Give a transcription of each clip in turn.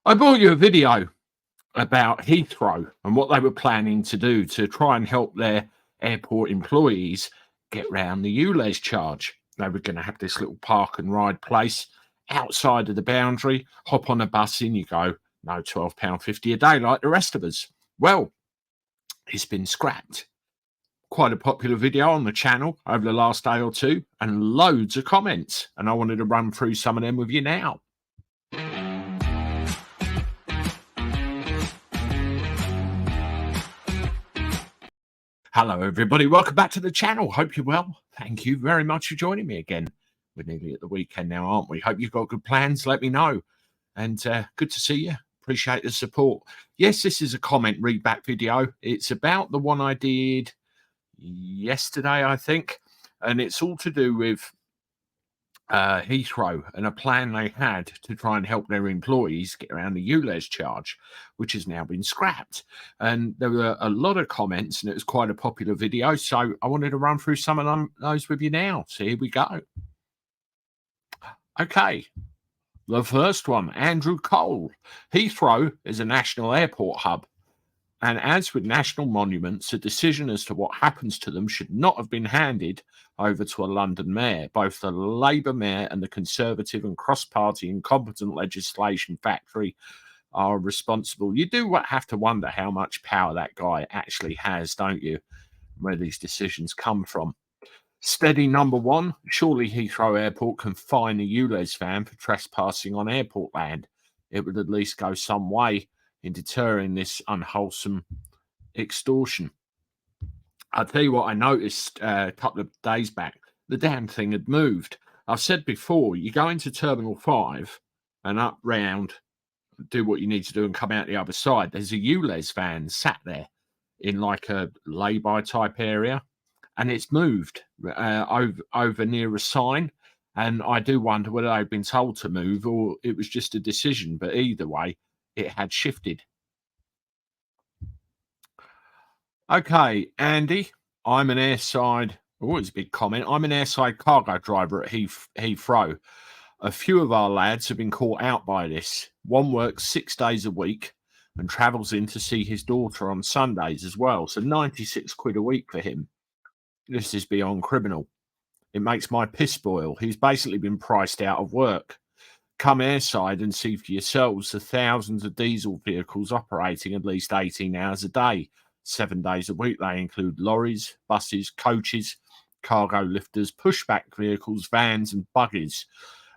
I brought you a video about Heathrow and what they were planning to do to try and help their airport employees get round the ULEZ charge. They were going to have this little park and ride place outside of the boundary, hop on a bus, in you go, no £12.50 a day like the rest of us. Well, it's been scrapped. Quite a popular video on the channel over the last day or two, and loads of comments, and I wanted to run through some of them with you now. Hello everybody, welcome back to the channel. Hope you're well. Thank you very much for joining me again. We're nearly at the weekend now, aren't we? Hope you've got good plans. Let me know. And good to see you. Appreciate the support. Yes, this is a comment read back video. It's about the one I did yesterday, I think, and it's all to do with Heathrow and a plan they had to try and help their employees get around the ULEZ charge, which has now been scrapped. And there were a lot of comments, and it was quite a popular video, so I wanted to run through some of those with you now. So here we go. Okay, the first one, Andrew Cole. Heathrow is a national airport hub, and as with national monuments, a decision as to what happens to them should not have been handed over to a London mayor. Both the Labour mayor and the Conservative and cross-party incompetent legislation factory are responsible. You do have to wonder how much power that guy actually has, don't you, where these decisions come from. Steady number one, surely Heathrow Airport can fine a ULEZ van for trespassing on airport land. It would at least go some way in deterring this unwholesome extortion. I'll tell you what I noticed a couple of days back. The damn thing had moved. I've said before, you go into Terminal 5 and up round, do what you need to do and come out the other side. There's a ULEZ van sat there in like a lay-by type area, and it's moved over near a sign. And I do wonder whether they've been told to move or it was just a decision. But either way, it had shifted. Okay, Andy, I'm an airside, it's a big comment. I'm an airside cargo driver at Heathrow. A few of our lads have been caught out by this. One works 6 days a week and travels in to see his daughter on Sundays as well. So 96 quid a week for him. This is beyond criminal. It makes my piss boil. He's basically been priced out of work. Come airside and see for yourselves the thousands of diesel vehicles operating at least 18 hours a day, 7 days a week. They include lorries, buses, coaches, cargo lifters, pushback vehicles, vans and buggies,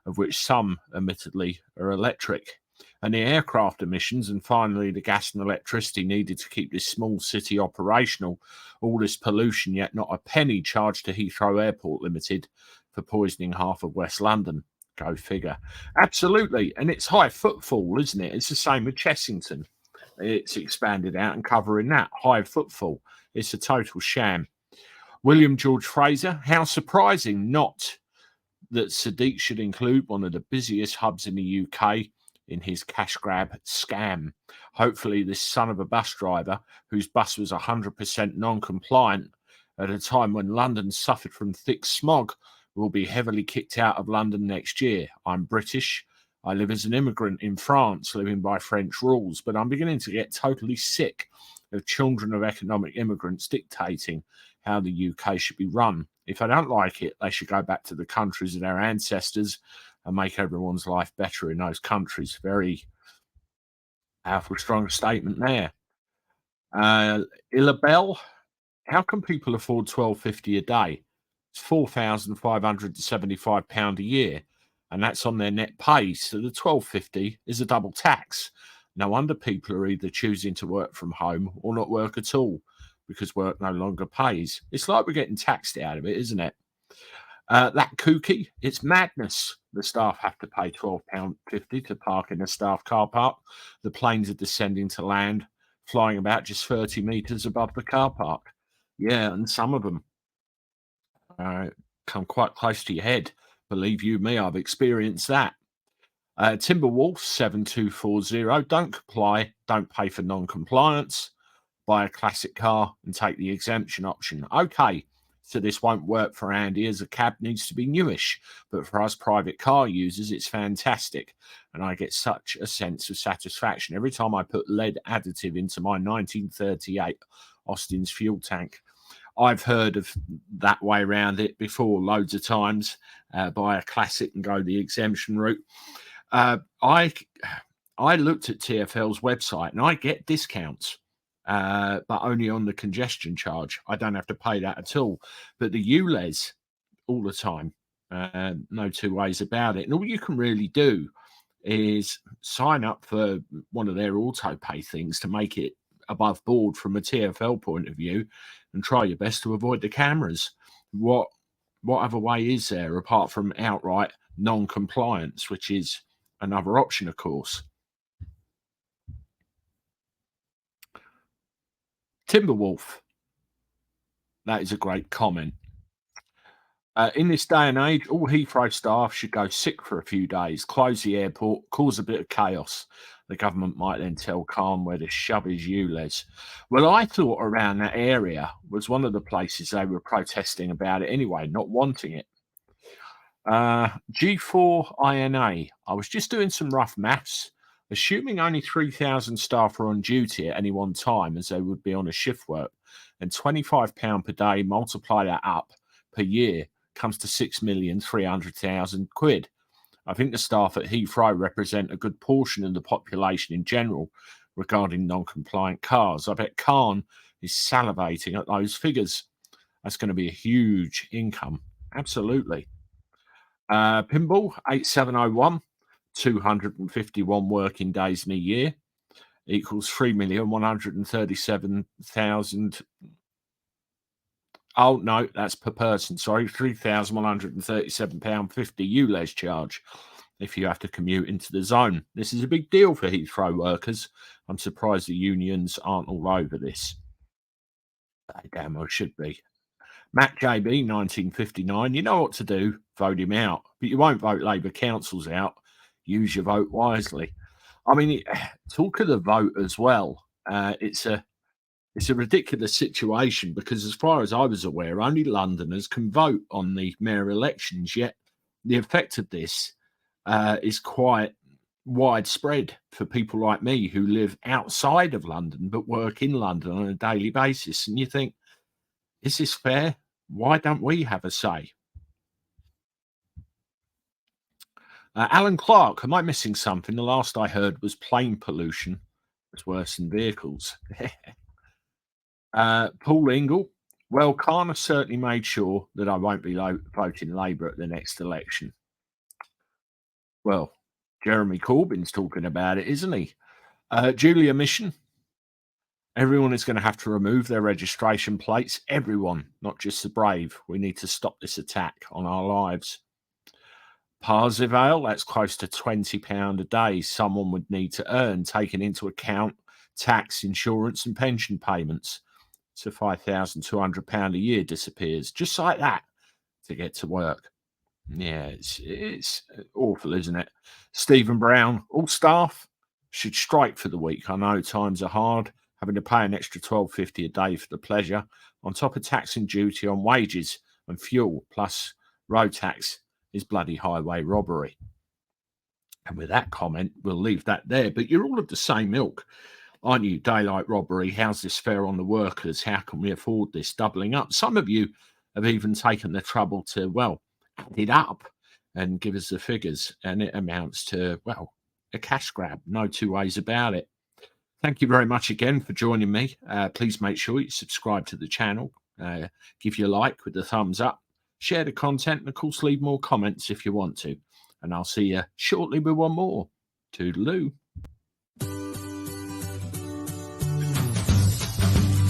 of which some, admittedly, are electric. And the aircraft emissions and finally the gas and electricity needed to keep this small city operational. All this pollution, yet not a penny charged to Heathrow Airport Limited for poisoning half of West London. Go figure. Absolutely. And it's high footfall, isn't it? It's the same with Chessington. It's expanded out and covering that. High footfall. It's a total sham. William George Fraser. How surprising not that Sadiq should include one of the busiest hubs in the UK in his cash grab scam. Hopefully this son of a bus driver whose bus was 100% non-compliant at a time when London suffered from thick smog will be heavily kicked out of London next year. I'm British. I live as an immigrant in France, living by French rules, but I'm beginning to get totally sick of children of economic immigrants dictating how the UK should be run. If I don't like it, they should go back to the countries of their ancestors and make everyone's life better in those countries. Very powerful, strong statement there. Illabel, how can people afford £12.50 a day? It's £4,575 a year, and that's on their net pay. So the £12.50 is a double tax. No wonder people are either choosing to work from home or not work at all because work no longer pays. It's like we're getting taxed out of it, isn't it? That kooky, it's madness. The staff have to pay £12.50 to park in a staff car park. The planes are descending to land, flying about just 30 metres above the car park. Yeah, and some of them come quite close to your head. Believe you me, I've experienced that. Timberwolf 7240, don't comply, don't pay for non-compliance, buy a classic car and take the exemption option. Okay, So this won't work for Andy as a cab needs to be newish, but for us private car users, it's fantastic. And I get such a sense of satisfaction every time I put lead additive into my 1938 Austin's fuel tank. I've heard of that way around it before loads of times. Buy a classic and go the exemption route. I looked at TfL's website and I get discounts, but only on the congestion charge. I don't have to pay that at all. But the ULEZ all the time, no two ways about it. And all you can really do is sign up for one of their auto pay things to make it above board from a TfL point of view, and try your best to avoid the cameras. What other way is there apart from outright non-compliance, which is another option, of course. Timberwolf, that is a great comment. In this day and age, all Heathrow staff should go sick for a few days, close the airport, cause a bit of chaos. The government might then tell Khan where to shove his ULEZ. Well, I thought around that area was one of the places they were protesting about it anyway, not wanting it. G4INA. I was just doing some rough maths. Assuming only 3,000 staff are on duty at any one time, as they would be on a shift work, and £25 per day, multiply that up per year, comes to 6,300,000 quid. I think the staff at Heathrow represent a good portion of the population in general regarding non-compliant cars. I bet Khan is salivating at those figures. That's going to be a huge income. Absolutely. Pinball 8701, 251 working days in a year equals 3,137,000. Oh, no, that's per person. Sorry, £3,137.50 ULEZ charge if you have to commute into the zone. This is a big deal for Heathrow workers. I'm surprised the unions aren't all over this. They damn well should be. Matt JB, 1959. You know what to do. Vote him out. But you won't vote Labour councils out. Use your vote wisely. I mean, talk of the vote as well. It's a ridiculous situation because, as far as I was aware, only Londoners can vote on the mayor elections. Yet the effect of this is quite widespread for people like me who live outside of London but work in London on a daily basis. And you think, is this fair? Why don't we have a say? Alan Clark, am I missing something? The last I heard was plane pollution was worse than vehicles. Paul Ingle, well, Khan has certainly made sure that I won't be voting Labour at the next election. Well, Jeremy Corbyn's talking about it, isn't he? Julia Mission, everyone is going to have to remove their registration plates. Everyone, not just the brave. We need to stop this attack on our lives. Parzival, that's close to £20 a day someone would need to earn, taking into account tax, insurance and pension payments. So £5,200 a year disappears just like that to get to work. Yeah, it's awful, isn't it? Stephen Brown, all staff should strike for the week. I know times are hard, having to pay an extra £12.50 a day for the pleasure, on top of tax and duty on wages and fuel, plus road tax is bloody highway robbery. And with that comment, we'll leave that there. But you're all of the same ilk, aren't you? Daylight robbery. How's this fair on the workers? How can we afford this doubling up? Some of you have even taken the trouble to, well, add it up and give us the figures. And it amounts to, well, a cash grab. No two ways about it. Thank you very much again for joining me. Please make sure you subscribe to the channel. Give your like with the thumbs up. Share the content and, of course, leave more comments if you want to. And I'll see you shortly with one more. Toodaloo.